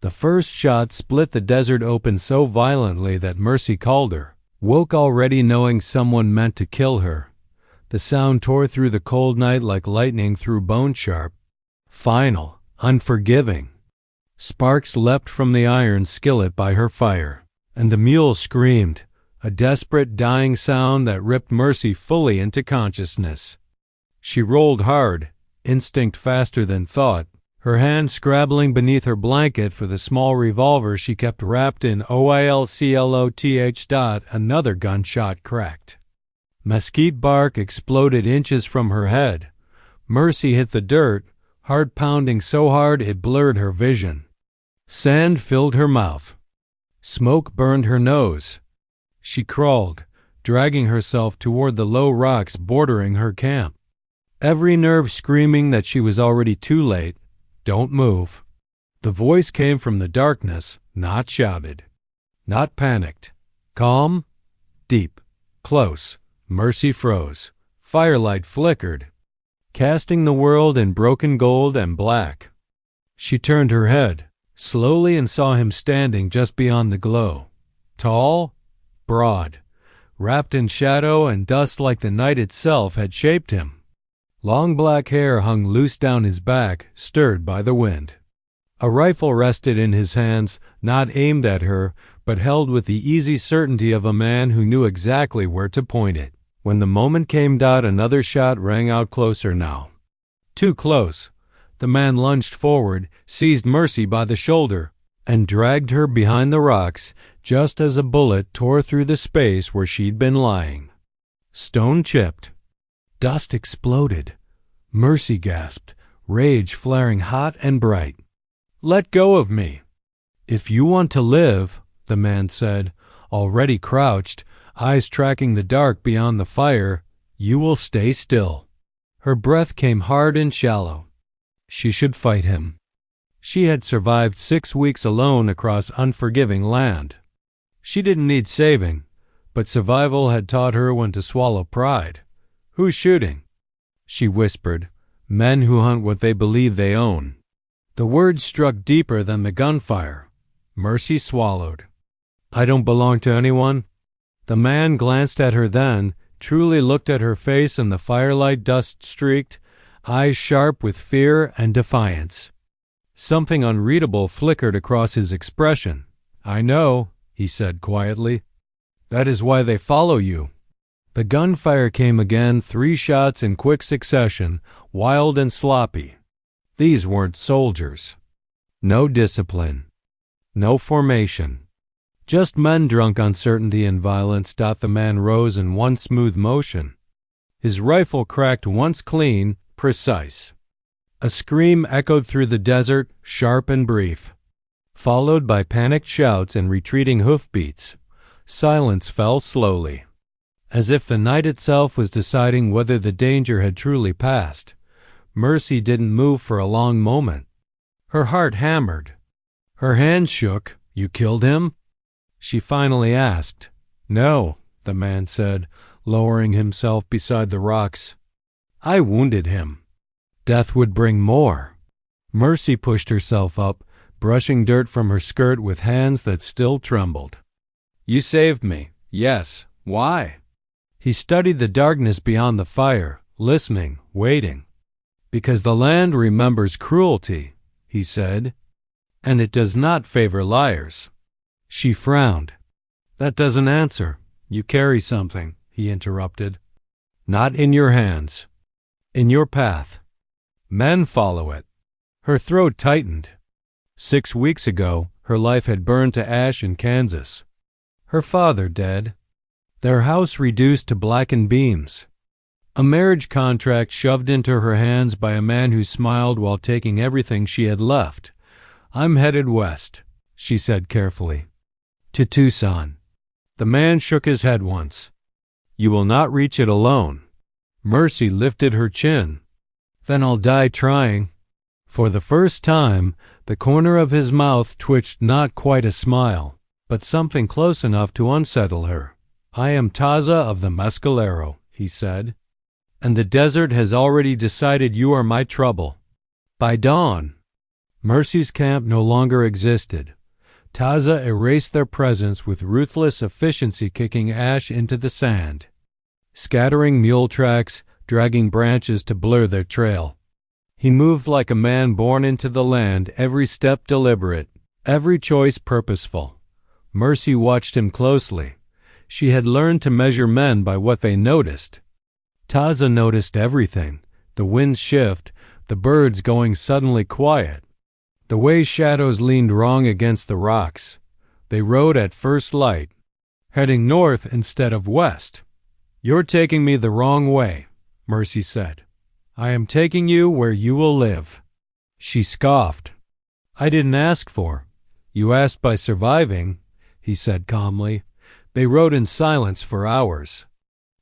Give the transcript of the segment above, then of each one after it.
The first shot split the desert open so violently that Mercy Calder woke already knowing someone meant to kill her. The sound tore through the cold night like lightning through bone sharp. Final, unforgiving. Sparks leapt from the iron skillet by her fire, and the mule screamed, a desperate dying sound that ripped Mercy fully into consciousness. She rolled hard, instinct faster than thought, her hand scrabbling beneath her blanket for the small revolver she kept wrapped in oilcloth. Another gunshot cracked. Mesquite bark exploded inches from her head. Mercy hit the dirt, heart pounding so hard it blurred her vision. Sand filled her mouth. Smoke burned her nose. She crawled, dragging herself toward the low rocks bordering her camp, every nerve screaming that she was already too late. Don't move. The voice came from the darkness, not shouted, not panicked. Calm, deep, close. Mercy froze. Firelight flickered, casting the world in broken gold and black. She turned her head slowly and saw him standing just beyond the glow. Tall, broad, wrapped in shadow and dust like the night itself had shaped him. Long black hair hung loose down his back, stirred by the wind. A rifle rested in his hands, not aimed at her, but held with the easy certainty of a man who knew exactly where to point it. When the moment came, another shot rang out closer now. Too close. The man lunged forward, seized Mercy by the shoulder, and dragged her behind the rocks just as a bullet tore through the space where she'd been lying. Stone chipped. Dust exploded. Mercy gasped, rage flaring hot and bright. "Let go of me." "If you want to live," the man said, already crouched, eyes tracking the dark beyond the fire, "you will stay still." Her breath came hard and shallow. She should fight him. She had survived 6 weeks alone across unforgiving land. She didn't need saving, but survival had taught her when to swallow pride. "Who's shooting?" she whispered. "Men who hunt what they believe they own." The words struck deeper than the gunfire. Mercy swallowed. "I don't belong to anyone." The man glanced at her then, truly looked at her face in the firelight, dust-streaked, eyes sharp with fear and defiance. Something unreadable flickered across his expression. "I know," he said quietly. "That is why they follow you." The gunfire came again, 3 shots in quick succession, wild and sloppy. These weren't soldiers. No discipline. No formation. Just men drunk on certainty and violence. The man rose in one smooth motion. His rifle cracked once clean, precise. A scream echoed through the desert, sharp and brief, followed by panicked shouts and retreating hoofbeats. Silence fell slowly, as if the night itself was deciding whether the danger had truly passed. Mercy didn't move for a long moment. Her heart hammered. Her hands shook. "You killed him?" she finally asked. "No," the man said, lowering himself beside the rocks. "I wounded him. Death would bring more." Mercy pushed herself up, brushing dirt from her skirt with hands that still trembled. "You saved me. Yes. Why?" He studied the darkness beyond the fire, listening, waiting. "Because the land remembers cruelty," he said, "and it does not favor liars." She frowned. "That doesn't answer. You carry something," he interrupted. "Not in your hands. In your path. Men follow it." Her throat tightened. 6 weeks ago, her life had burned to ash in Kansas. Her father dead. Their house reduced to blackened beams. A marriage contract shoved into her hands by a man who smiled while taking everything she had left. "I'm headed west," she said carefully. "To Tucson." The man shook his head once. "You will not reach it alone." Mercy lifted her chin. "Then I'll die trying." For the first time, the corner of his mouth twitched, not quite a smile, but something close enough to unsettle her. "I am Taza of the Mescalero," he said, "and the desert has already decided you are my trouble. By dawn." Mercy's camp no longer existed. Taza erased their presence with ruthless efficiency, kicking ash into the sand, scattering mule tracks, dragging branches to blur their trail. He moved like a man born into the land, every step deliberate, every choice purposeful. Mercy watched him closely. She had learned to measure men by what they noticed. Taza noticed everything: the wind's shift, the birds going suddenly quiet, the way shadows leaned wrong against the rocks. They rode at first light, heading north instead of west. "You're taking me the wrong way," Mercy said. "I am taking you where you will live." She scoffed. "I didn't ask for. You asked by surviving," he said calmly. They rode in silence for hours.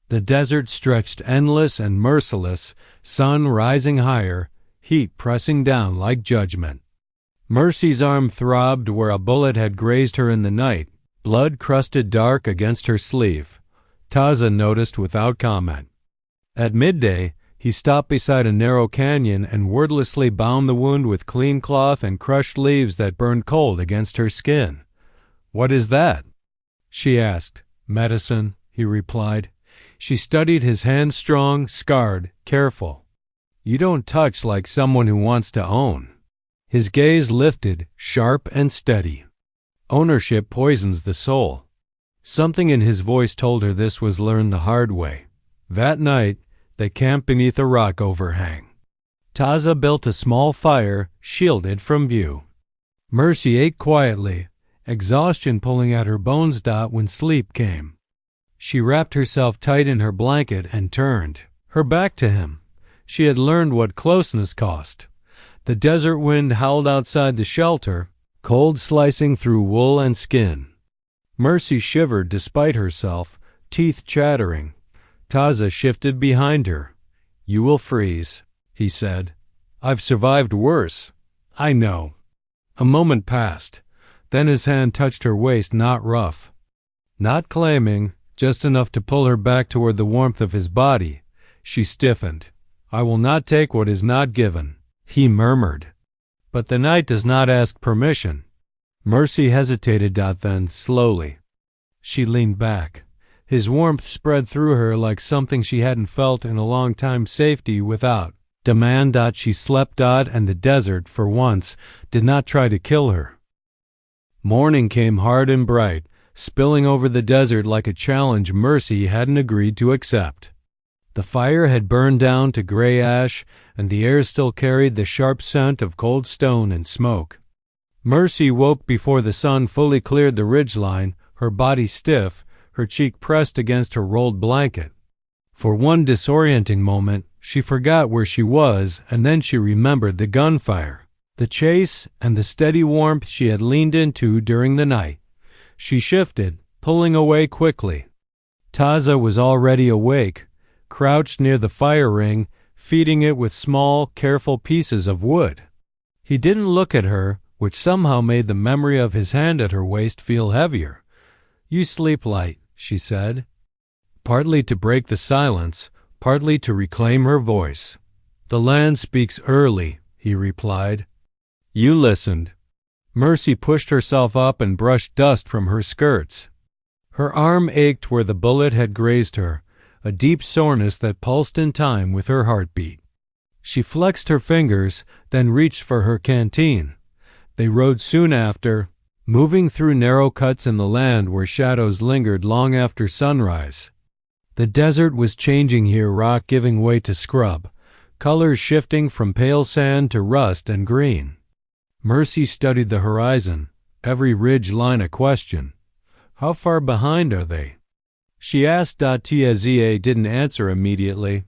The desert stretched endless and merciless, sun rising higher, heat pressing down like judgment. Mercy's arm throbbed where a bullet had grazed her in the night, blood crusted dark against her sleeve. Taza noticed without comment. At midday, he stopped beside a narrow canyon and wordlessly bound the wound with clean cloth and crushed leaves that burned cold against her skin. "What is that?" she asked. "Medicine," he replied. She studied his hand, strong, scarred, careful. "You don't touch like someone who wants to own." His gaze lifted, sharp and steady. "Ownership poisons the soul." Something in his voice told her this was learned the hard way. That night, they camped beneath a rock overhang. Taza built a small fire, shielded from view. Mercy ate quietly, exhaustion pulling at her bones. When sleep came, she wrapped herself tight in her blanket and turned her back to him. She had learned what closeness cost. The desert wind howled outside the shelter, cold slicing through wool and skin. Mercy shivered despite herself, teeth chattering. Taza shifted behind her. "You will freeze," he said. "I've survived worse." "I know." A moment passed. Then his hand touched her waist, not rough, not claiming, just enough to pull her back toward the warmth of his body. She stiffened. "I will not take what is not given," he murmured. "But the night does not ask permission." Mercy hesitated. Then, slowly, she leaned back. His warmth spread through her like something she hadn't felt in a long time. Safety without demand. She slept. And the desert, for once, did not try to kill her. Morning came hard and bright, spilling over the desert like a challenge Mercy hadn't agreed to accept. The fire had burned down to gray ash, and the air still carried the sharp scent of cold stone and smoke. Mercy woke before the sun fully cleared the ridgeline, her body stiff, her cheek pressed against her rolled blanket. For one disorienting moment, she forgot where she was, and then she remembered the gunfire, the chase, and the steady warmth she had leaned into during the night. She shifted, pulling away quickly. Taza was already awake, crouched near the fire ring, feeding it with small, careful pieces of wood. He didn't look at her, which somehow made the memory of his hand at her waist feel heavier. "You sleep light," she said, partly to break the silence, partly to reclaim her voice. "The land speaks early," he replied. "You listened." Mercy pushed herself up and brushed dust from her skirts. Her arm ached where the bullet had grazed her, a deep soreness that pulsed in time with her heartbeat. She flexed her fingers, then reached for her canteen. They rode soon after, moving through narrow cuts in the land where shadows lingered long after sunrise. The desert was changing here, rock giving way to scrub, colors shifting from pale sand to rust and green. Mercy studied the horizon, every ridge line a question. How far behind are they? She asked. Taza didn't answer immediately.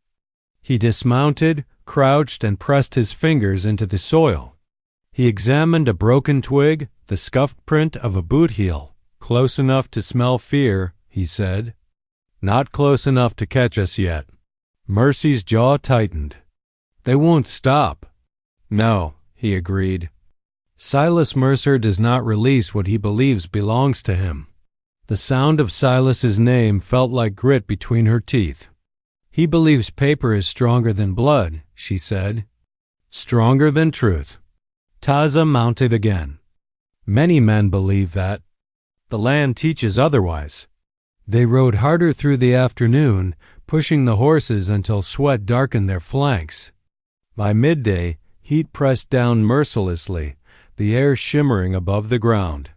He dismounted, crouched, and pressed his fingers into the soil. He examined a broken twig, the scuffed print of a boot heel. "Close enough to smell fear," he said. "Not close enough to catch us yet." Mercy's jaw tightened. "They won't stop." "No," he agreed. Silas Mercer does not release what he believes belongs to him. The sound of Silas's name felt like grit between her teeth. "He believes paper is stronger than blood," she said. "Stronger than truth." Taza mounted again. Many men believe that. The land teaches otherwise. They rode harder through the afternoon, pushing the horses until sweat darkened their flanks. By midday, heat pressed down mercilessly, the air shimmering above the ground.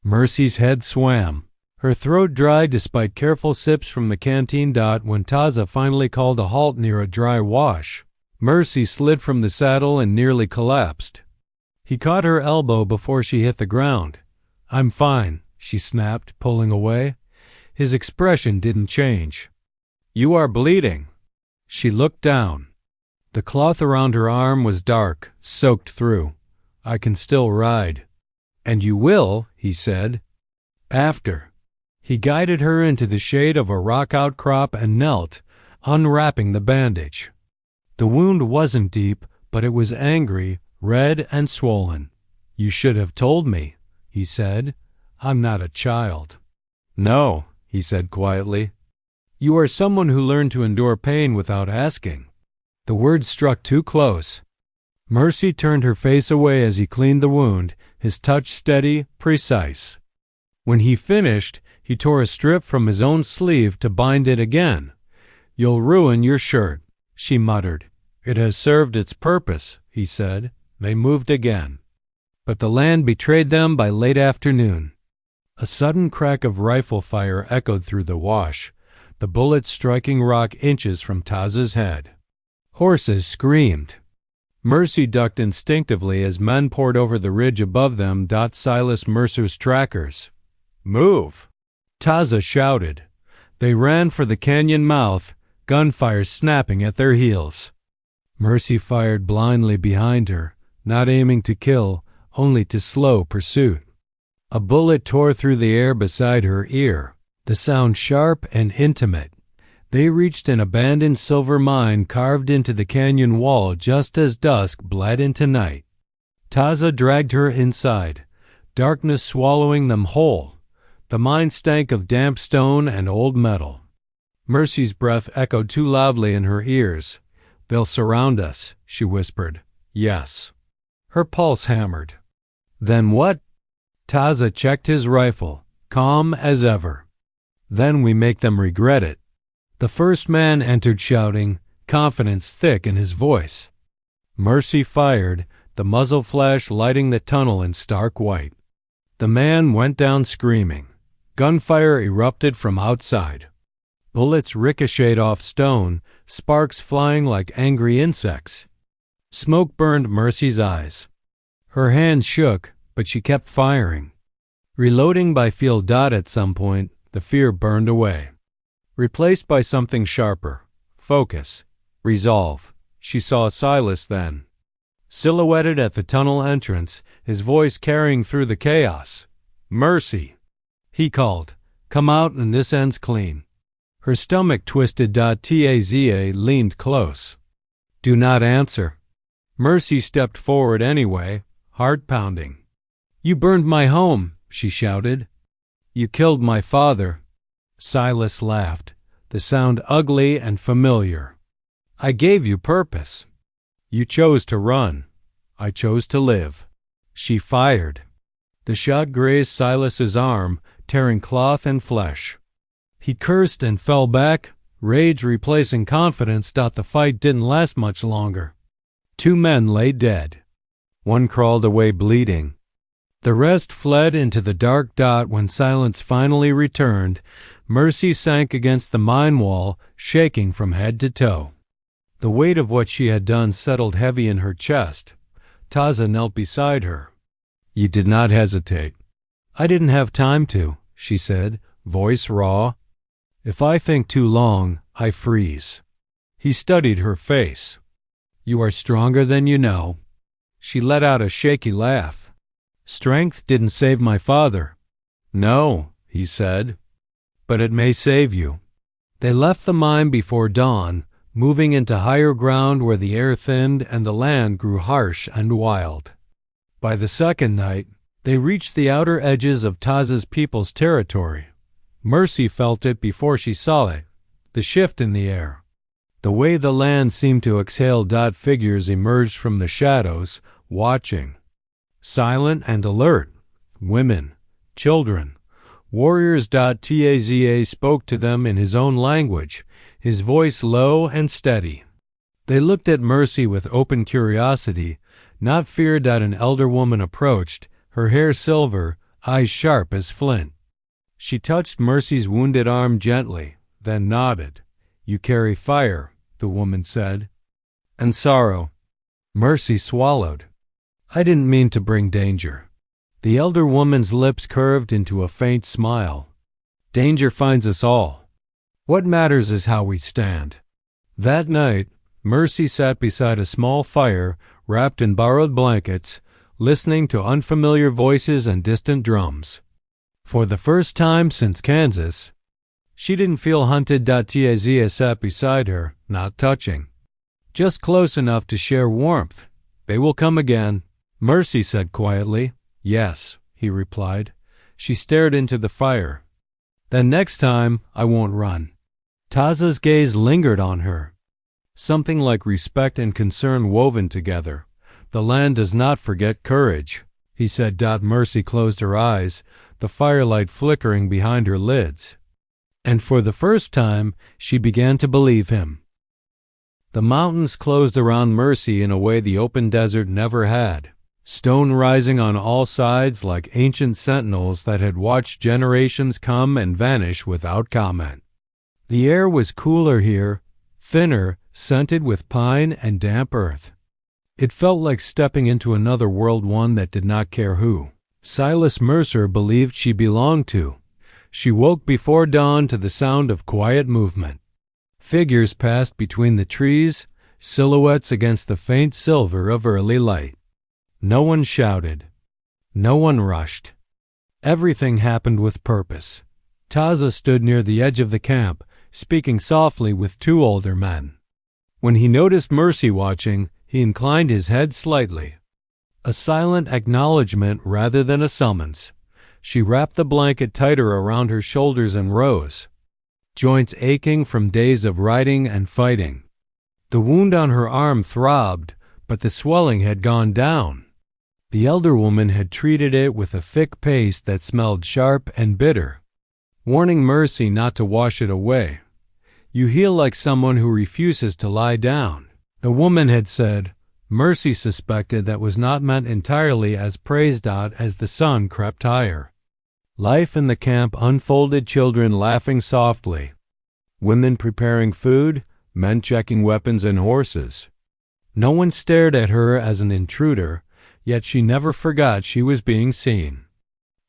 Mercy's head swam. Her throat dried despite careful sips from the canteen. When Taza finally called a halt near a dry wash, Mercy slid from the saddle and nearly collapsed. He caught her elbow before she hit the ground. "I'm fine," she snapped, pulling away. His expression didn't change. "You are bleeding." She looked down. The cloth around her arm was dark, soaked through. "I can still ride." "And you will," he said. "After." He guided her into the shade of a rock outcrop and knelt, unwrapping the bandage. The wound wasn't deep, but it was angry, red and swollen. "You should have told me," he said. "I'm not a child." "No," he said quietly. "You are someone who learned to endure pain without asking." The words struck too close. Mercy turned her face away as he cleaned the wound, his touch steady, precise. When he finished, he tore a strip from his own sleeve to bind it again. "You'll ruin your shirt," she muttered. "It has served its purpose," he said. They moved again. But the land betrayed them by late afternoon. A sudden crack of rifle fire echoed through the wash, the bullet striking rock inches from Taza's head. Horses screamed. Mercy ducked instinctively as men poured over the ridge above them. Silas Mercer's trackers. "Move!" Taza shouted. They ran for the canyon mouth, gunfire snapping at their heels. Mercy fired blindly behind her, not aiming to kill, only to slow pursuit. A bullet tore through the air beside her ear, the sound sharp and intimate. They reached an abandoned silver mine carved into the canyon wall just as dusk bled into night. Taza dragged her inside, darkness swallowing them whole. The mine stank of damp stone and old metal. Mercy's breath echoed too loudly in her ears. "They'll surround us," she whispered. "Yes." Her pulse hammered. "Then what?" Taza checked his rifle, calm as ever. "Then we make them regret it." The first man entered shouting, confidence thick in his voice. Mercy fired, the muzzle flash lighting the tunnel in stark white. The man went down screaming. Gunfire erupted from outside. Bullets ricocheted off stone, sparks flying like angry insects. Smoke burned Mercy's eyes. Her hands shook, but she kept firing. Reloading by field. At some point, the fear burned away. Replaced by something sharper. Focus. Resolve. She saw Silas then. Silhouetted at the tunnel entrance, his voice carrying through the chaos. "Mercy!" He called. "Come out and this ends clean." Her stomach twisted. Taza leaned close. "Do not answer." Mercy stepped forward anyway, heart pounding. "You burned my home," she shouted. "You killed my father." Silas laughed, the sound ugly and familiar. "I gave you purpose. You chose to run. I chose to live." She fired. The shot grazed Silas's arm, tearing cloth and flesh. He cursed and fell back, rage replacing confidence. The fight didn't last much longer. 2 men lay dead. 1 crawled away bleeding. The rest fled into the dark. When silence finally returned, Mercy sank against the mine wall, shaking from head to toe. The weight of what she had done settled heavy in her chest. Taza knelt beside her. "You did not hesitate." "I didn't have time to," she said, voice raw. "If I think too long, I freeze." He studied her face. "You are stronger than you know." She let out a shaky laugh. "Strength didn't save my father." "No," he said, "but it may save you." They left the mine before dawn, moving into higher ground where the air thinned and the land grew harsh and wild. By the second night, they reached the outer edges of Taza's people's territory. Mercy felt it before she saw it, the shift in the air. The way the land seemed to exhale. Figures emerged from the shadows, watching. silent and alert. Women, children, warriors. Taza spoke to them in his own language, his voice low and steady. They looked at Mercy with open curiosity, not fear. An elder woman approached, her hair silver, eyes sharp as flint. She touched Mercy's wounded arm gently, then nodded. "You carry fire," the woman said. "And sorrow." Mercy swallowed. "I didn't mean to bring danger." The elder woman's lips curved into a faint smile. "Danger finds us all. What matters is how we stand." That night, Mercy sat beside a small fire, wrapped in borrowed blankets, listening to unfamiliar voices and distant drums. For the first time since Kansas, she didn't feel hunted. Taza sat beside her, not touching, just close enough to share warmth. "They will come again," Mercy said quietly. "Yes," he replied. She stared into the fire. "Then next time, I won't run." Taza's gaze lingered on her, something like respect and concern woven together. "The land does not forget courage," he said. Mercy closed her eyes, the firelight flickering behind her lids. And for the first time, she began to believe him. The mountains closed around Mercy in a way the open desert never had, stone rising on all sides like ancient sentinels that had watched generations come and vanish without comment. The air was cooler here, thinner, scented with pine and damp earth. It felt like stepping into another world, one that did not care who Silas Mercer believed she belonged to. She woke before dawn to the sound of quiet movement. Figures passed between the trees, silhouettes against the faint silver of early light. No one shouted. No one rushed. Everything happened with purpose. Taza stood near the edge of the camp, speaking softly with two older men. When he noticed Mercy watching, he inclined his head slightly. A silent acknowledgement rather than a summons. She wrapped the blanket tighter around her shoulders and rose, joints aching from days of riding and fighting. The wound on her arm throbbed, but the swelling had gone down. The elder woman had treated it with a thick paste that smelled sharp and bitter, warning Mercy not to wash it away. "You heal like someone who refuses to lie down," the woman had said. Mercy suspected that was not meant entirely as praise. As the sun crept higher, life in the camp unfolded. Children laughing softly, women preparing food, men checking weapons and horses. No one stared at her as an intruder, yet she never forgot she was being seen,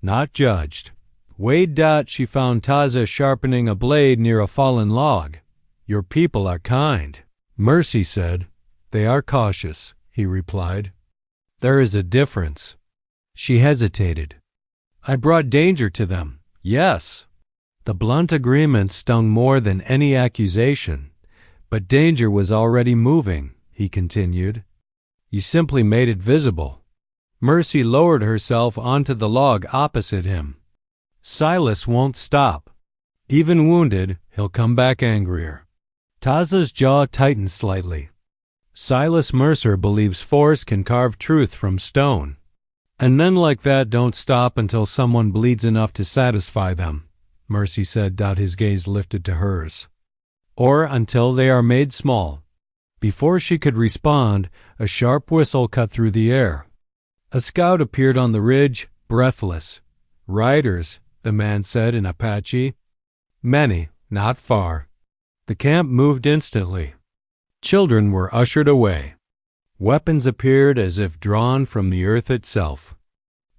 not judged. "Wade." She found Taza sharpening a blade near a fallen log. "Your people are kind," Mercy said. "They are cautious," he replied. "There is a difference." She hesitated. "I brought danger to them." "Yes." The blunt agreement stung more than any accusation. "But danger was already moving," he continued. "You simply made it visible." Mercy lowered herself onto the log opposite him. "Silas won't stop. Even wounded, he'll come back angrier." Taza's jaw tightened slightly. "Silas Mercer believes force can carve truth from stone. And men like that don't stop until someone bleeds enough to satisfy them," Mercy said. His gaze lifted to hers. "Or until they are made small." Before she could respond, a sharp whistle cut through the air. A scout appeared on the ridge, breathless. "Riders," the man said in Apache. "Many, not far." The camp moved instantly. Children were ushered away. Weapons appeared as if drawn from the earth itself.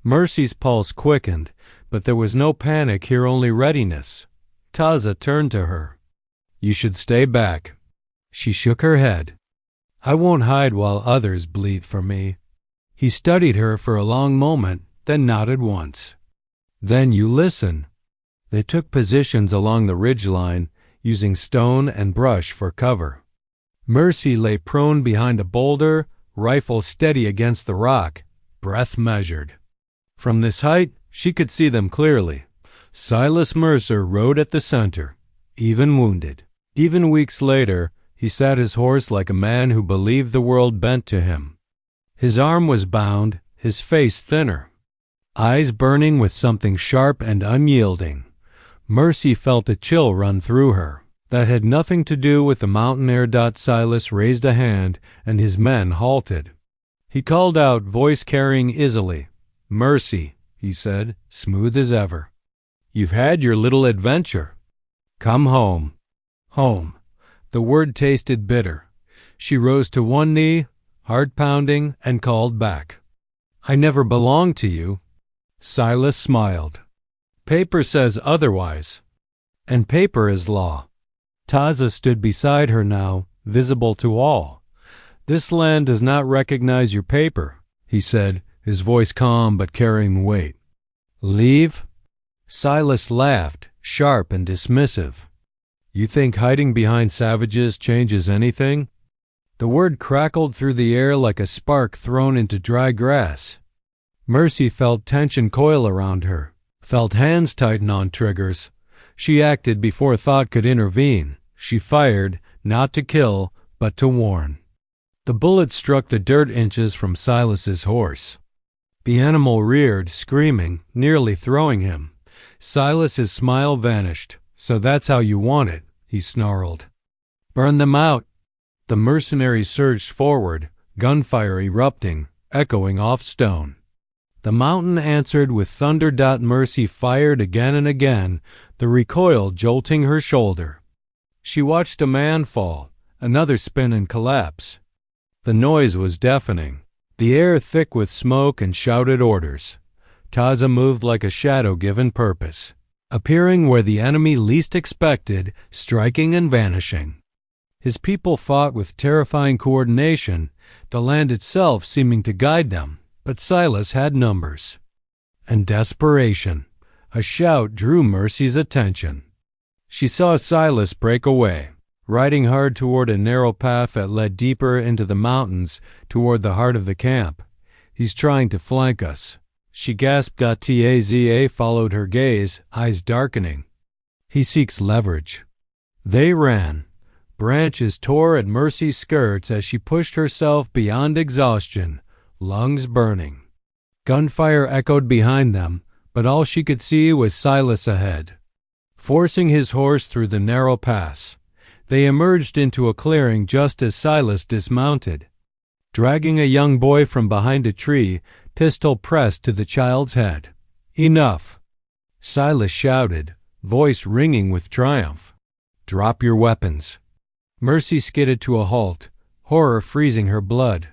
Mercy's pulse quickened, but there was no panic here, only readiness. Taza turned to her. "You should stay back." She shook her head. "I won't hide while others bleed for me." He studied her for a long moment, then nodded once. "Then you listen." They took positions along the ridgeline, using stone and brush for cover. Mercy lay prone behind a boulder, rifle steady against the rock, breath measured. From this height, she could see them clearly. Silas Mercer rode at the center, even wounded. Even weeks later, he sat his horse like a man who believed the world bent to him. His arm was bound, his face thinner, eyes burning with something sharp and unyielding. Mercy felt a chill run through her. That had nothing to do with the mountain air. Silas raised a hand, and his men halted. He called out, voice carrying easily. "Mercy," he said, smooth as ever. "You've had your little adventure. Come home." Home. The word tasted bitter. She rose to one knee, heart pounding, and called back. "I never belonged to you." Silas smiled. "Paper says otherwise. And paper is law." Taza stood beside her now, visible to all. "This land does not recognize your paper," he said, his voice calm but carrying weight. "Leave?" Silas laughed, sharp and dismissive. "You think hiding behind savages changes anything?" The word crackled through the air like a spark thrown into dry grass. Mercy felt tension coil around her, felt hands tighten on triggers. She acted before thought could intervene. She fired, not to kill, but to warn. The bullet struck the dirt inches from Silas's horse. The animal reared, screaming, nearly throwing him. Silas's smile vanished. "So that's how you want it," he snarled. "Burn them out." The mercenaries surged forward, gunfire erupting, echoing off stone. The mountain answered with thunder. Mercy fired again and again, the recoil jolting her shoulder. She watched a man fall, another spin and collapse. The noise was deafening, the air thick with smoke and shouted orders. Taza moved like a shadow given purpose, appearing where the enemy least expected, striking and vanishing. His people fought with terrifying coordination, the land itself seeming to guide them, but Silas had numbers. And desperation. A shout drew Mercy's attention. She saw Silas break away, riding hard toward a narrow path that led deeper into the mountains toward the heart of the camp. "He's trying to flank us," she gasped. Taza followed her gaze, eyes darkening. "He seeks leverage." They ran. Branches tore at Mercy's skirts as she pushed herself beyond exhaustion, lungs burning. Gunfire echoed behind them, but all she could see was Silas ahead, forcing his horse through the narrow pass. They emerged into a clearing just as Silas dismounted, dragging a young boy from behind a tree, pistol pressed to the child's head. "Enough!" Silas shouted, voice ringing with triumph. "Drop your weapons." Mercy skidded to a halt, horror freezing her blood.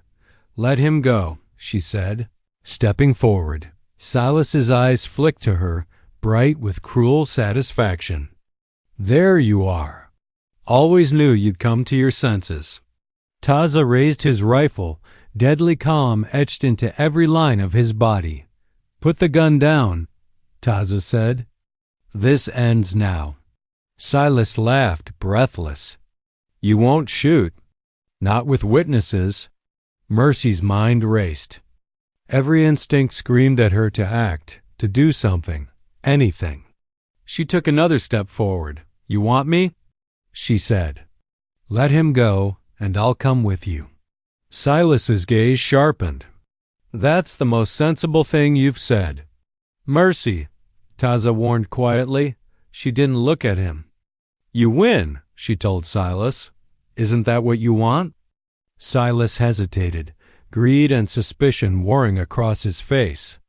"Let him go," she said, stepping forward. Silas's eyes flicked to her, bright with cruel satisfaction. "There you are. Always knew you'd come to your senses." Taza raised his rifle, deadly calm etched into every line of his body. "Put the gun down," Taza said. "This ends now." Silas laughed, breathless. "You won't shoot." "Not with witnesses." Mercy's mind raced. Every instinct screamed at her to act, to do something, anything. She took another step forward. "You want me?" she said. "Let him go, and I'll come with you." Silas's gaze sharpened. "That's the most sensible thing you've said." "Mercy," Taza warned quietly. She didn't look at him. "You win," she told Silas. "Isn't that what you want?" Silas hesitated, greed and suspicion warring across his face.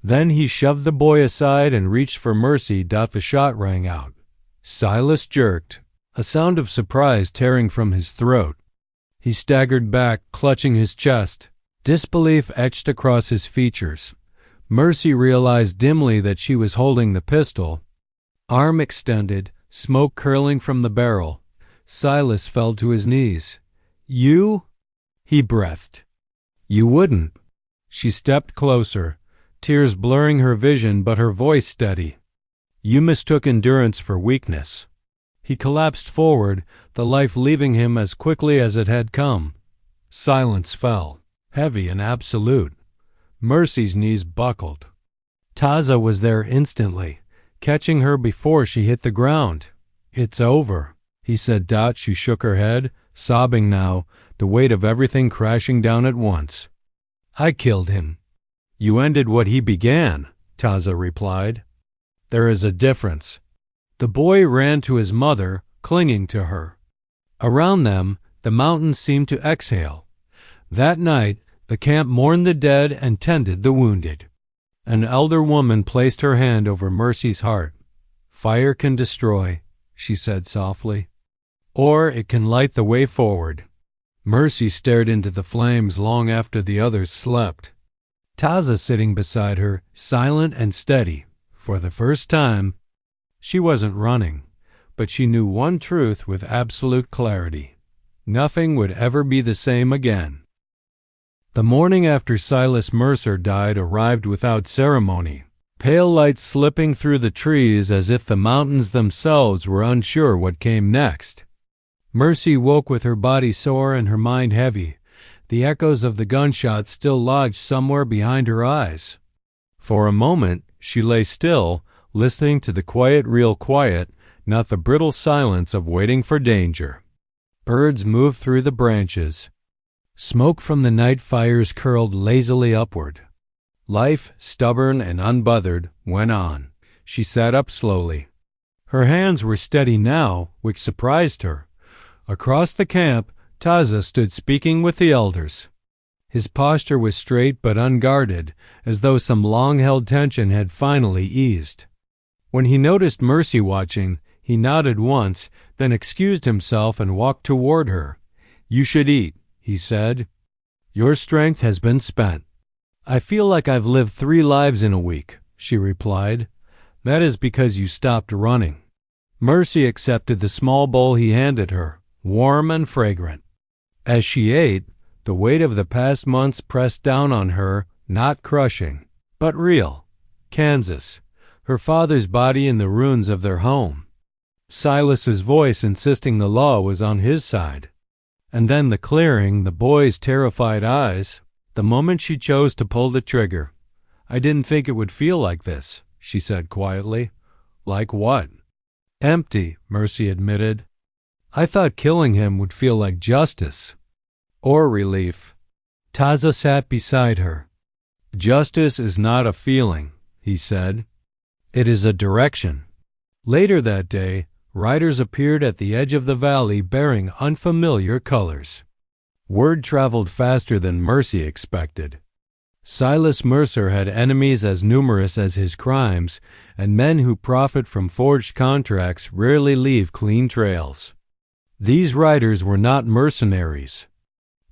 Then he shoved the boy aside and reached for Mercy. The shot rang out. Silas jerked, a sound of surprise tearing from his throat. He staggered back, clutching his chest. Disbelief etched across his features. Mercy realized dimly that she was holding the pistol. Arm extended, smoke curling from the barrel. Silas fell to his knees. "You?" he breathed. "You wouldn't." She stepped closer, tears blurring her vision but her voice steady. "You mistook endurance for weakness." He collapsed forward, the life leaving him as quickly as it had come. Silence fell, heavy and absolute. Mercy's knees buckled. Taza was there instantly, catching her before she hit the ground. "It's over," he said. She shook her head, sobbing now, the weight of everything crashing down at once. "I killed him." You ended what he began, Taza replied. There is a difference. The boy ran to his mother, clinging to her. Around them, the mountains seemed to exhale. That night, the camp mourned the dead and tended the wounded. An elder woman placed her hand over Mercy's heart. Fire can destroy, she said softly, or it can light the way forward. Mercy stared into the flames long after the others slept. Taza sitting beside her, silent and steady. For the first time, she wasn't running, but she knew one truth with absolute clarity. Nothing would ever be the same again. The morning after Silas Mercer died arrived without ceremony, pale light slipping through the trees as if the mountains themselves were unsure what came next. Mercy woke with her body sore and her mind heavy. The echoes of the gunshots still lodged somewhere behind her eyes. For a moment, she lay still, listening to the quiet, real quiet, not the brittle silence of waiting for danger. Birds moved through the branches. Smoke from the night fires curled lazily upward. Life, stubborn and unbothered, went on. She sat up slowly. Her hands were steady now, which surprised her. Across the camp, Taza stood speaking with the elders. His posture was straight but unguarded, as though some long-held tension had finally eased. When he noticed Mercy watching, he nodded once, then excused himself and walked toward her. "You should eat," he said. "Your strength has been spent." "I feel like I've lived 3 lives in a week," she replied. "That is because you stopped running." Mercy accepted the small bowl he handed her, warm and fragrant. As she ate, the weight of the past months pressed down on her, not crushing, but real. Kansas, her father's body in the ruins of their home. Silas's voice insisting the law was on his side. And then the clearing, the boy's terrified eyes, the moment she chose to pull the trigger. "I didn't think it would feel like this," she said quietly. "Like what?" "Empty," Mercy admitted. "I thought killing him would feel like justice." "Or relief." Taza sat beside her. "Justice is not a feeling," he said. "It is a direction." Later that day, riders appeared at the edge of the valley bearing unfamiliar colors. Word traveled faster than Mercy expected. Silas Mercer had enemies as numerous as his crimes, and men who profit from forged contracts rarely leave clean trails. These riders were not mercenaries.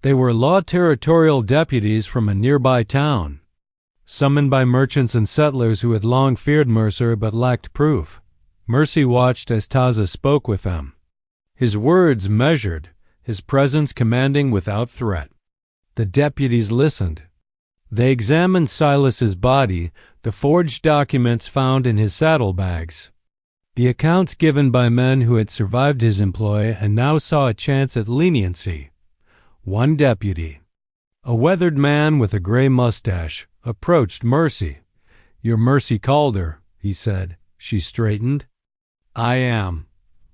They were law territorial deputies from a nearby town, summoned by merchants and settlers who had long feared Mercer but lacked proof. Mercy watched as Taza spoke with them. His words measured, his presence commanding without threat. The deputies listened. They examined Silas's body, the forged documents found in his saddlebags, the accounts given by men who had survived his employ and now saw a chance at leniency. One deputy, a weathered man with a gray mustache, approached Mercy. "You're Mercy Calder," he said. She straightened. "I am.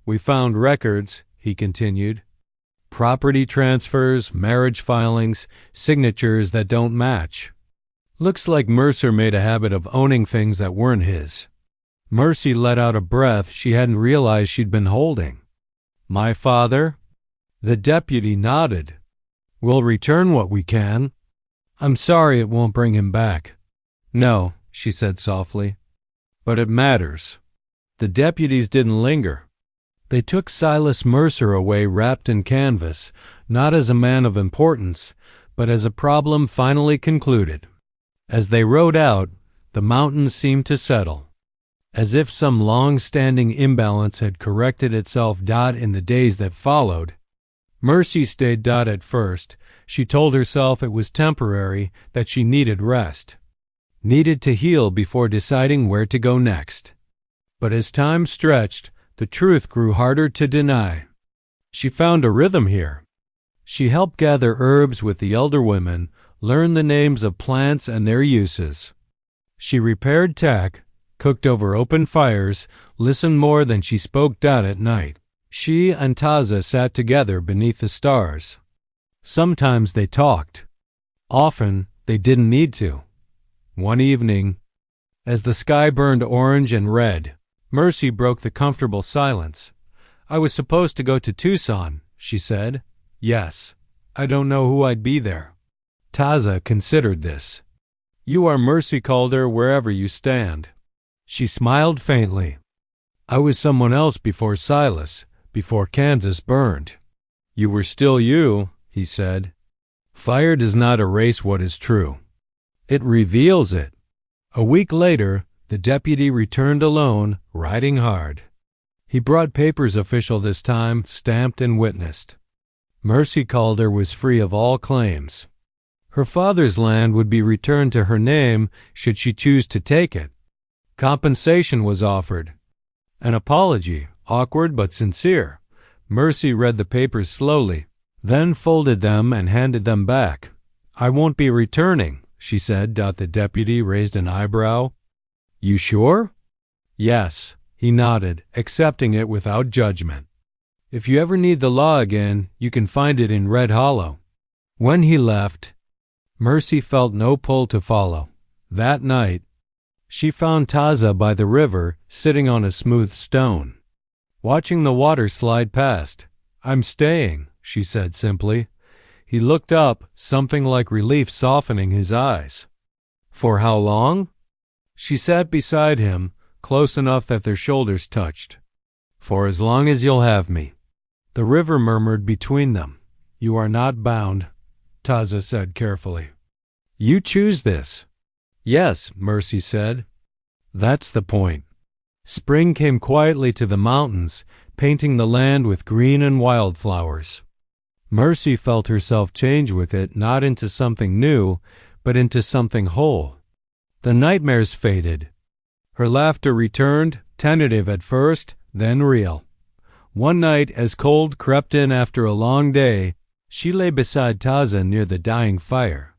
We found records," he continued. "Property transfers, marriage filings, signatures that don't match. Looks like Mercer made a habit of owning things that weren't his." Mercy let out a breath she hadn't realized she'd been holding. "My father?" The deputy nodded. "We'll return what we can. I'm sorry it won't bring him back." "No," she said softly. "But it matters." The deputies didn't linger. They took Silas Mercer away wrapped in canvas, not as a man of importance, but as a problem finally concluded. As they rode out, the mountains seemed to settle, as if some long-standing imbalance had corrected itself. In the days that followed, Mercy stayed. At first, she told herself it was temporary, that she needed rest, needed to heal before deciding where to go next. But as time stretched, the truth grew harder to deny. She found a rhythm here. She helped gather herbs with the elder women, learn the names of plants and their uses. She repaired tack, cooked over open fires, listened more than she spoke. At night, she and Taza sat together beneath the stars. Sometimes they talked. Often they didn't need to. One evening, as the sky burned orange and red, Mercy broke the comfortable silence. "I was supposed to go to Tucson," she said. "Yes. I don't know who I'd be there." Taza considered this. "You are Mercy Calder wherever you stand." She smiled faintly. "I was someone else before Silas, before Kansas burned." "You were still you," he said. "Fire does not erase what is true. It reveals it." A week later, the deputy returned alone, riding hard. He brought papers official this time, stamped and witnessed. Mercy Calder was free of all claims. Her father's land would be returned to her name should she choose to take it. Compensation was offered. An apology, awkward but sincere. Mercy read the papers slowly, then folded them and handed them back. "I won't be returning," she said. The deputy raised an eyebrow. "You sure?" "Yes," he nodded, accepting it without judgment. "If you ever need the law again, you can find it in Red Hollow." When he left, Mercy felt no pull to follow. That night, she found Taza by the river, sitting on a smooth stone, watching the water slide past. "I'm staying," she said simply. He looked up, something like relief softening his eyes. "For how long?" She sat beside him, close enough that their shoulders touched. "For as long as you'll have me." The river murmured between them. "You are not bound," Taza said carefully. "You choose this." "Yes," Mercy said. "That's the point." Spring came quietly to the mountains, painting the land with green and wildflowers. Mercy felt herself change with it, not into something new, but into something whole. The nightmares faded. Her laughter returned, tentative at first, then real. One night, as cold crept in after a long day, she lay beside Taza near the dying fire.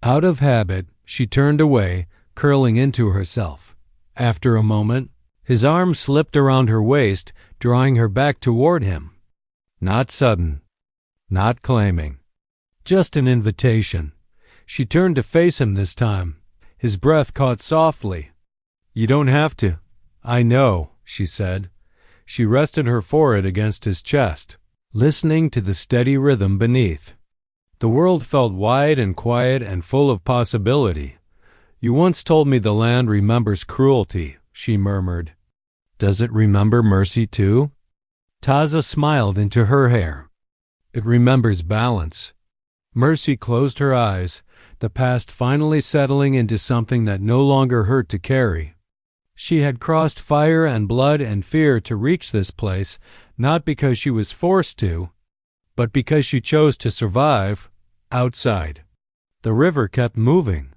Out of habit, she turned away, curling into herself. After a moment, his arm slipped around her waist, drawing her back toward him. Not sudden, not claiming, just an invitation. She turned to face him this time. His breath caught softly. "You don't have to." "I know," she said. She rested her forehead against his chest, listening to the steady rhythm beneath. The world felt wide and quiet and full of possibility. "You once told me the land remembers cruelty," she murmured. "Does it remember mercy too?" Taza smiled into her hair. "It remembers balance." Mercy closed her eyes, the past finally settling into something that no longer hurt to carry. She had crossed fire and blood and fear to reach this place, not because she was forced to, but because she chose to survive outside. The river kept moving,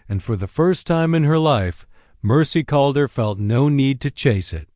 and for the first time in her life, Mercy Calder felt no need to chase it.